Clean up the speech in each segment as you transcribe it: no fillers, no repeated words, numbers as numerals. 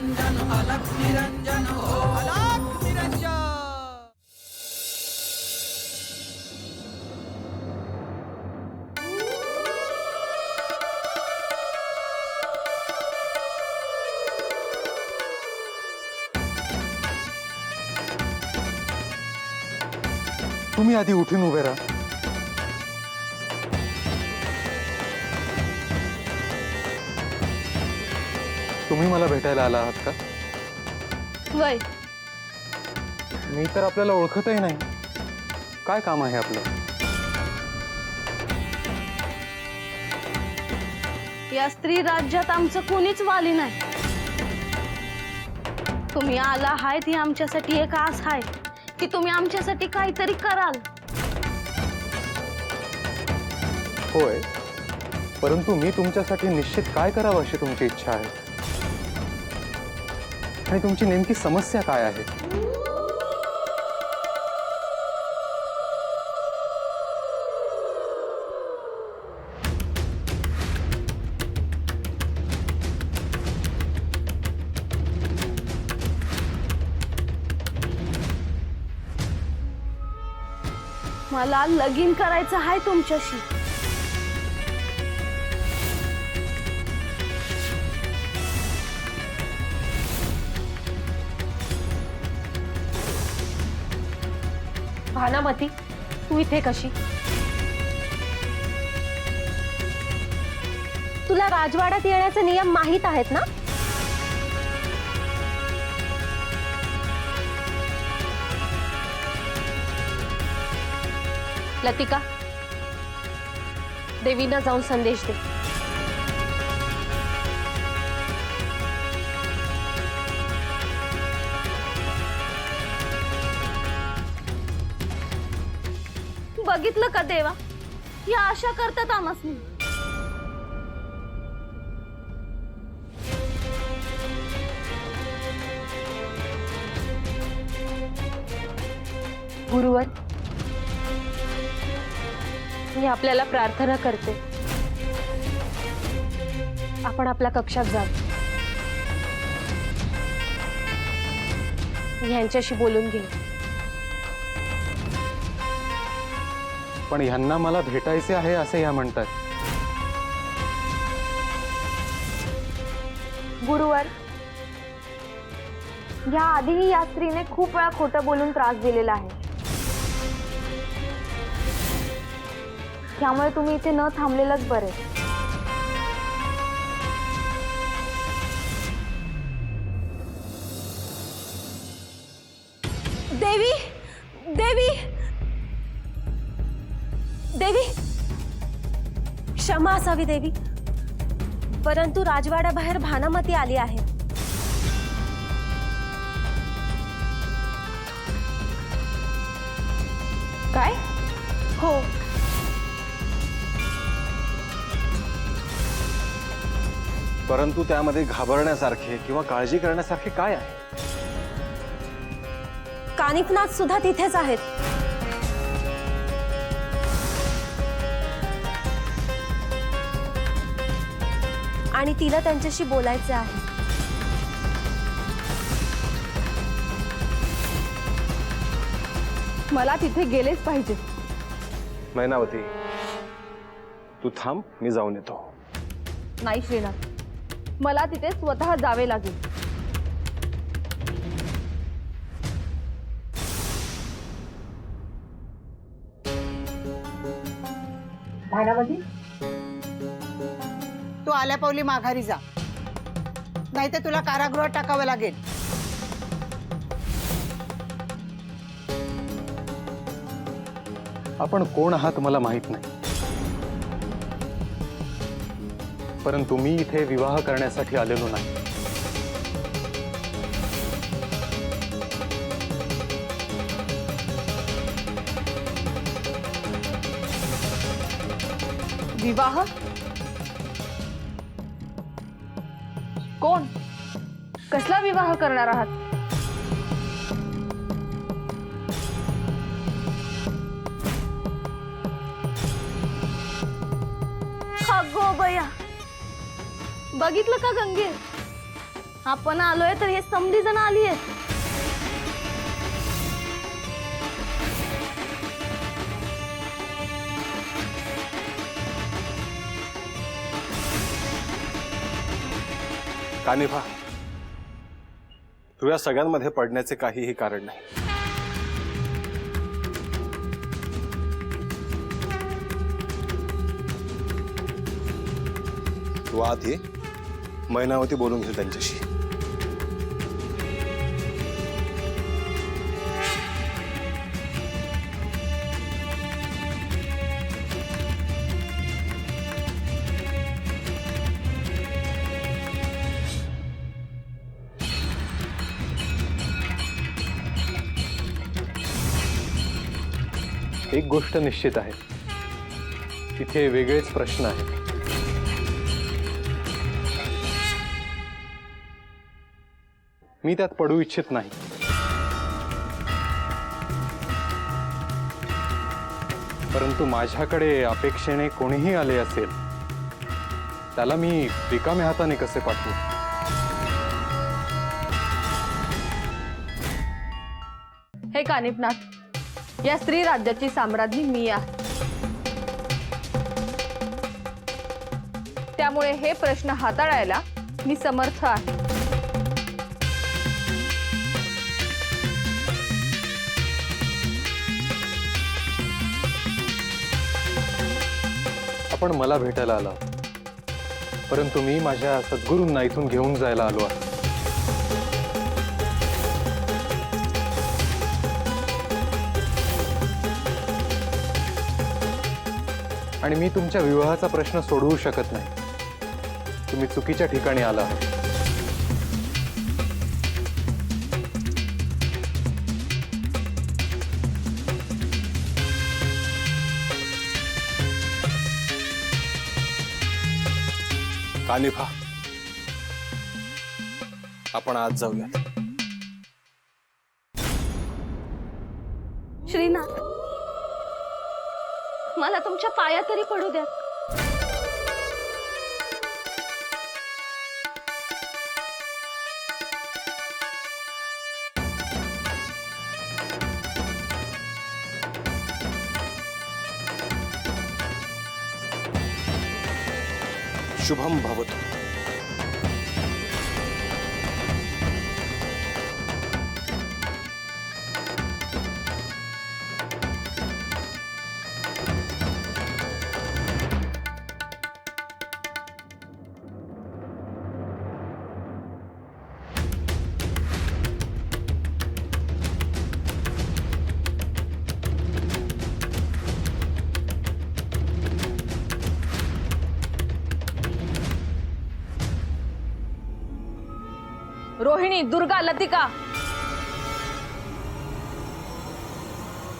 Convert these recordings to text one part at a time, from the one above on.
निरंजन अलख निरंजन ओम अलख निरंजन। तुम्ही आधी उठून उभे राहा। तुम्ही मला भेटायला आला आहात का? वय मी तर आपल्याला ओळखतही नाही। काय काम आहे आपलं? या स्त्री राज्यात आमचं कोणीच वाली नाही। तुम्ही आला आहात ही आमच्यासाठी एक आस आहे की तुम्ही आमच्यासाठी काहीतरी कराल। होय, परंतु मी तुमच्यासाठी निश्चित काय करावं अशी तुमची इच्छा आहे आणि तुमची नेमकी समस्या काय आहे? मला लगीन करायचं आहे तुमच्याशी। भानामती, तू इथे कशी? तुला राजवाड्यात येण्याचे नियम माहीत आहेत ना? लतिका, देवींना जाऊन संदेश दे। बघितलं का देवा, या आशा करतात आमसनी। गुरुवर, मी आपल्याला प्रार्थना करते, आपण आपल्या कक्षात जा। यांच्याशी बोलून घे। पण ह्यांना मला भेटायचे आहे असे ह्या म्हणतात। गुरुवर, या आधीही या स्त्रीने खूप वेळा खोटं बोलून त्रास दिलेला आहे। त्यामुळे तुम्ही इथे न थांबलेलंच बरे। देवी, देवी, देवी, क्षमा असावी देवी, परंतु राजवाड्याबाहेर भानामती आली आहे। काय? हो, परंतु त्यामध्ये घाबरण्यासारखे किंवा काळजी करण्यासारखे काय आहे? कानिफनाथ सुद्धा तिथेच आहेत। आणि तिला त्यांच्याशी बोलायचे आहे। मला तिथे गेलेच पाहिजे। मैनावती, तू थांब, मी जाऊन येतो। नाही श्रीनाथ, मला तिथे स्वतः जावे लागेल। भानामती, तू आल्या पावली माघारी जा, नाहीतर तुला कारागृहात टाकावं लागेल। आपण कोण आहात मला माहित नाही, परंतु मी इथे विवाह करण्यासाठी आलेलो नाही। विवाह? कोण? कसला विवाह करणार आहात? अगो बया, बघितलं का गंगे, आपण आलोय तर हे समधी जण आली आहेत. कानिफा, तू या सगळ्यांमध्ये पडण्याचे काहीही कारण नाही. तू आत ये, मैनावती बोलून घेईल त्यांच्याशी. एक गोष्ट निश्चित आहे, तिथे वेगळेच प्रश्न आहेत. मी त्यात पडू इच्छित नाही. परंतु माझ्याकडे अपेक्षेने कोणीही आले असेल त्याला मी रिकाम्या हाताने कसे पाठवू? हे कानिफनाथ, या स्त्री राज्याची साम्राज्ञी मी आहे. त्यामुळे हे प्रश्न हाताळायला मी समर्थ आहे. आपण मला भेटायला आला, परंतु मी माझ्या सद्गुरूंना इथून घेऊन जायला आलो आहे. आणि मी तुमच्या विवाहाचा प्रश्न सोडवू शकत नाही. तुम्ही चुकीच्या ठिकाणी आला आहात. कानिफा, आपण आज जाऊयात. श्रीनाथ, मला तुमच्या पाया तरी पडू द्या. शुभम भवतु. रोहिणी, दुर्गा, लतिका,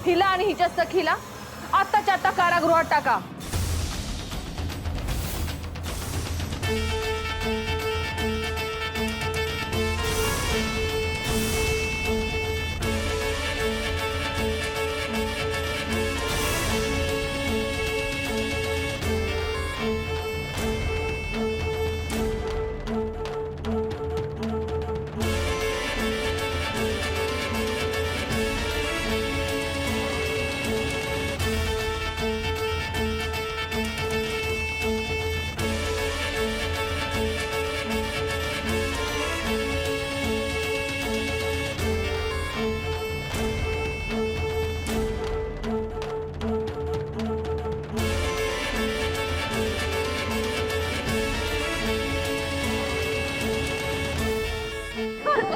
हिला आणि हिच्या सखीला आत्ताच्या आत्ता कारागृहात टाका.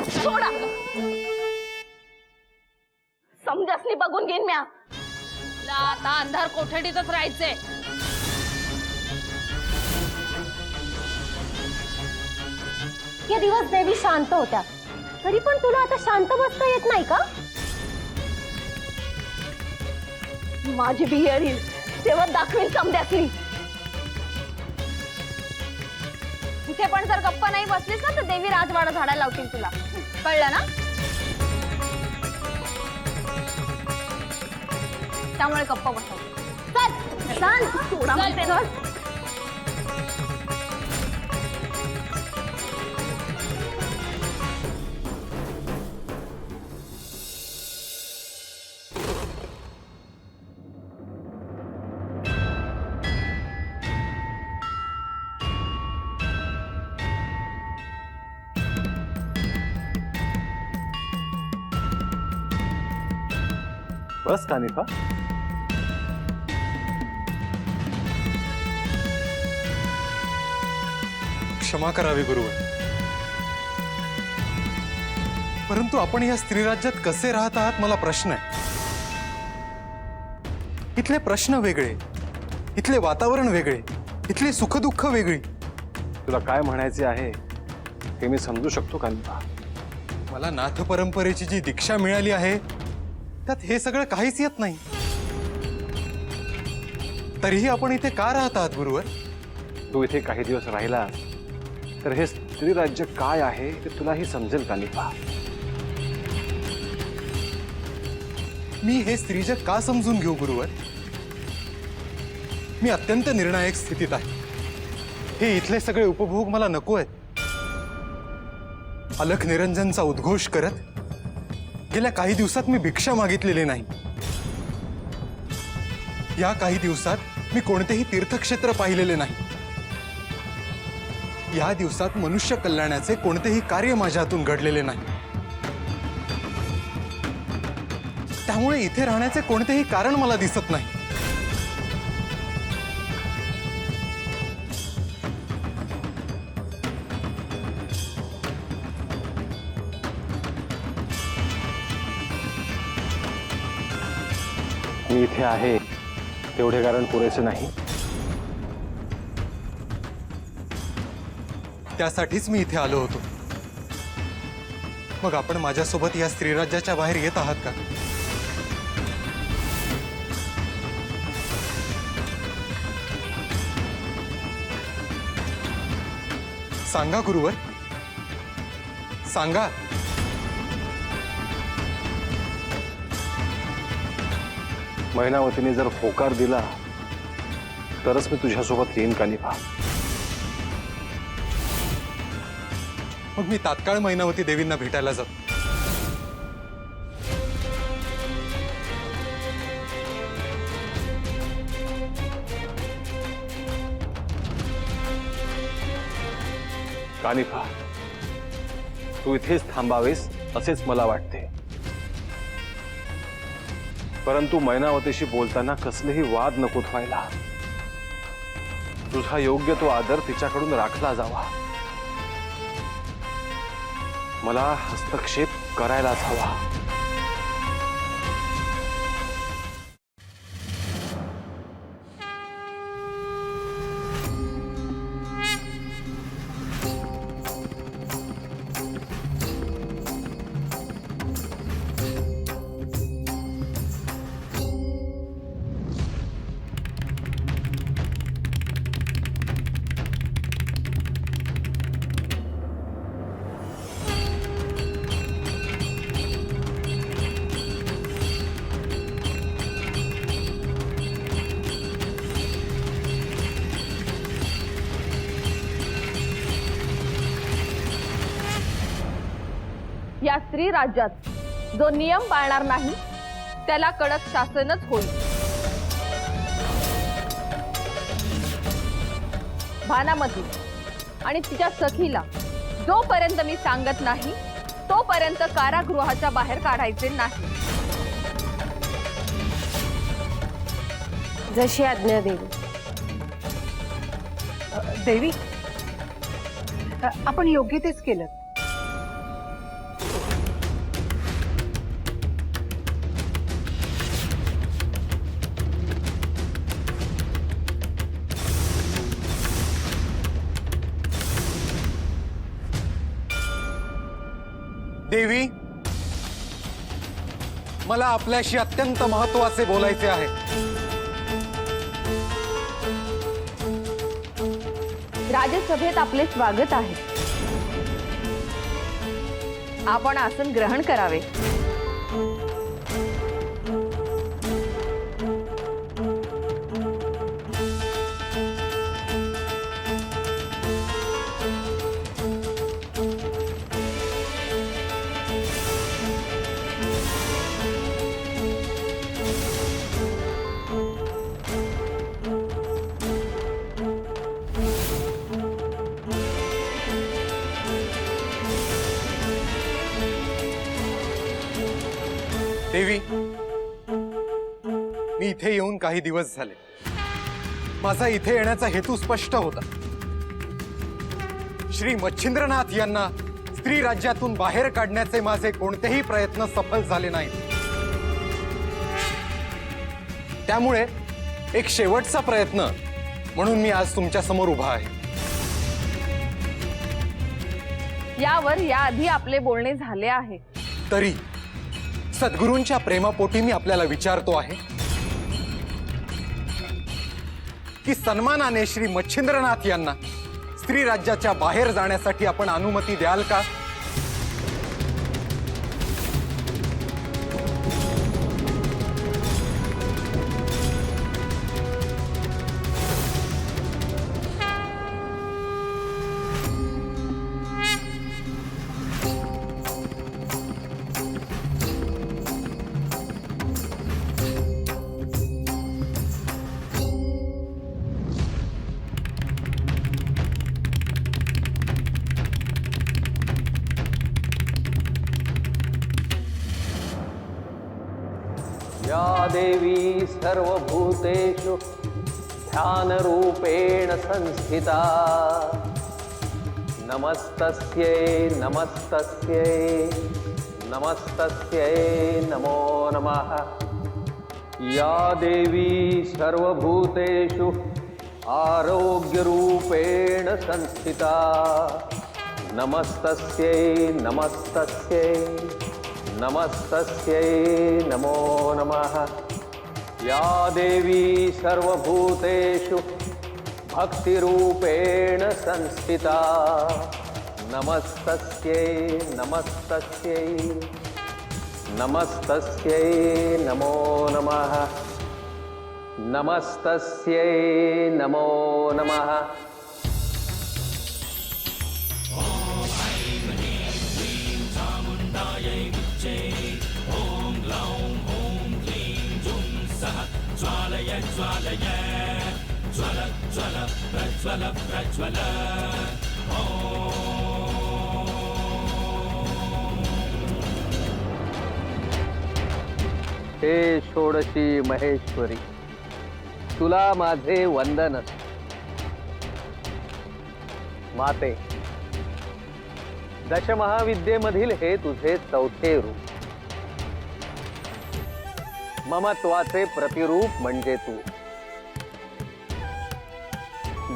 सोडा, समजासनी बघून घेईन म्या. आता अंधार कोठडीतच राहायचंय. या दिवस देवी शांत होत्या, तरी पण तुला आता शांत बसता येत नाही का? माझी बिहेर येईल तेव्हा दाखवेल समजासनी. इथे पण जर गप्प नाही बसलीस ना तर देवी राजवाडा झाडायला लावतील तुला. कळलं ना? त्यामुळे गप्प बसव. चल, शांत, सोडा म्हणते ना. बस कानिफा. क्षमा करावी गुरुवर, परंतु आपण या स्त्रीराज्यात कसे राहत आहात मला प्रश्न आहे. इथले प्रश्न वेगळे, इथले वातावरण वेगळे, इथली सुखदुःख वेगळी. तुला काय म्हणायचे आहे हे मी समजू शकतो कानिफा. मला नाथ परंपरेची जी दीक्षा मिळाली आहे त्यात हे सगळं काहीच येत नाही. तरीही आपण इथे का राहत आहात गुरुवर? तू इथे काही दिवस राहिला तर हे स्त्री राज्य काय आहे ते तुलाही समजेल कानिफा. मी हे स्त्रीजग का समजून घेऊ गुरुवर? मी अत्यंत निर्णायक स्थितीत आहे. हे इथले सगळे उपभोग मला नको आहेत. अलख निरंजनचा उद्घोष करत गेल्या काही दिवसात मी भिक्षा मागितलेली नाही. या काही दिवसात मी कोणतेही तीर्थक्षेत्र पाहिलेले नाही. या दिवसात मनुष्य कल्याणाचे कोणतेही कार्य माझ्या हातून घडलेले नाही. त्यामुळे इथे राहण्याचे कोणतेही कारण मला दिसत नाही. मी इथे आहे तेवढे कारण पुरेसे नाही. त्यासाठीच मी इथे आलो होतो. मग आपण माझ्यासोबत या स्त्रीराज्याच्या बाहेर येत आहात का? सांगा गुरुवर, सांगा. मैनावतीने जर होकार दिला तरच मी तुझ्यासोबत येईन कानिफा. मग मी तात्काळ मैनावती देवींना भेटायला जातो. कानिफा, तू इथेच थांबावेस असेच मला वाटते. परंतु मैनावतीशी बोलताना कसलेही वाद नकोत व्हायला. तुझा योग्य तो आदर तिच्याकडून राखला जावा. मला हस्तक्षेप करायलाच हवा. या स्त्री राज्यात जो नियम पाळणार नाही त्याला कडक शासनच होईल. भानामती आणि तिच्या सखीला जोपर्यंत मी सांगत नाही तोपर्यंत कारागृहाच्या बाहेर काढायचे नाही. जशी आज्ञा देवी. देवी, आपण योग्य तेच केलं. देवी, मला आपल्याशी अत्यंत महत्वाचे बोलायचे आहे. राजसभेत आपले स्वागत आहे. आपण आसन ग्रहण करावे. देवी, इथे येऊन काही दिवस झाले. माझा इथे येण्याचा हेतू स्पष्ट होता. श्री मच्छिंद्रनाथ यांना स्त्री राज्यातून बाहेर काढण्याचे माझे कोणतेही प्रयत्न सफल झाले नाहीत. त्यामुळे एक शेवटचा प्रयत्न म्हणून मी आज तुमच्या समोर उभा आहे. यावर याआधी आपले बोलणे झाले आहे. तरी सद्गुरूंच्या प्रेमापोटी मी आपल्याला विचारतो आहे की सन्मानाने श्री मच्छिंद्रनाथ यांना स्त्री राज्याच्या बाहेर जाण्यासाठी आपण अनुमती द्याल का? या देवी सर्वभूतेषु ध्यानरूपेण संस्थिता नमस्तस्यै नमस्तस्यै नमस्तस्यै नमो नमः. या देवी सर्वभूतेषु आरोग्यरूपेण संस्थिता नमस्तस्यै नमस्तस्यै नमस्तस्यै नमो नमः. या देवी सर्वभूतेषु भक्तिरूपेण संस्थिता नमस्तस्यै नमस्तस्यै नमस्तस्यै नमो नमः. नमस्तस्यै नमो नमः. हे षोडशी महेश्वरी, तुला माझे वंदन. माते, दशमहाविद्येमधील हे तुझे चौथे रूप. ममत्वाचे प्रतिरूप म्हणजे तू.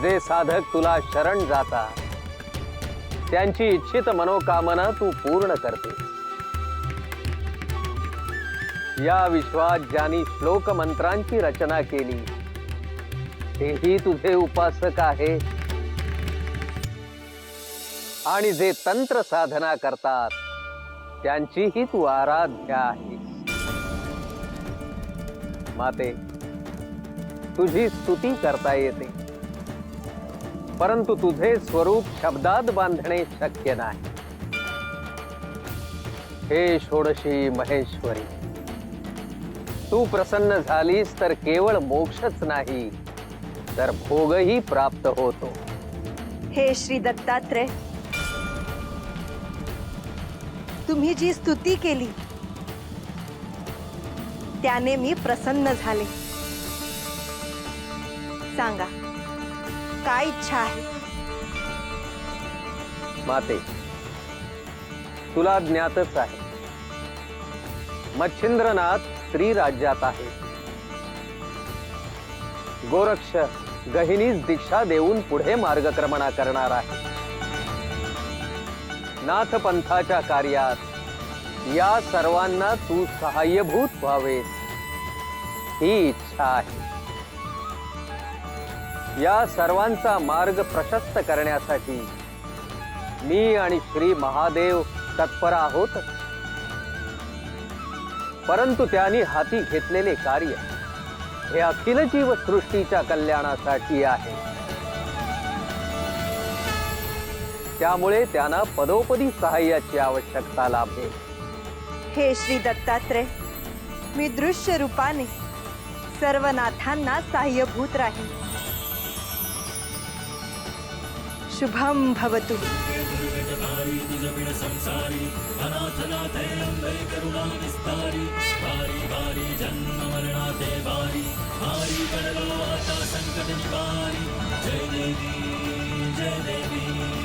जे साधक तुला शरण जाता त्यांची इच्छित मनोकामना तू पूर्ण करतेस. या विश्वात ज्यांनी श्लोक मंत्रांची रचना केली तेही तुझे उपासक आहे. आणि जे तंत्र साधना करतात त्यांचीही तू आराध्य आहेस. माते, तुझी स्तुती करता येते, परंतु तुझे स्वरूप शब्दात बांधणे शक्य नाही. हे षोडशी महेश्वरी, तू प्रसन्न झालीस तर केवळ मोक्षच नाही तर भोगही प्राप्त होतो. हे श्री दत्तात्रय, तुम्ही जी स्तुती केली त्याने मी प्रसन्न झाले. सांगा, काय इच्छा आहे? माते, तुला ज्ञातच आहे, मच्छिंद्रनाथ स्त्री राज्यात आहे. गोरक्ष गहिनीस दीक्षा देऊन पुढे मार्गक्रमणा करणार आहे. नाथ पंथाच्या कार्यात या सर्वांना तू सहाय्यभूत व्हावेस ही इच्छा आहे. या सर्वांचा मार्ग प्रशस्त करण्यासाठी मी आणि श्री महादेव तत्पर आहोत. परंतु त्यांनी हाती घेतलेले कार्य हे अखिल जीव सृष्टीच्या कल्याणासाठी आहे. त्यामुळे त्यांना पदोपदी सहाय्याची आवश्यकता लाभेल. हे श्री दत्तात्रय, मी दृश्य रूपाने सर्व नाथांना सहाय्यभूत राहील. शुभम भवतु. जय देवी जय देवी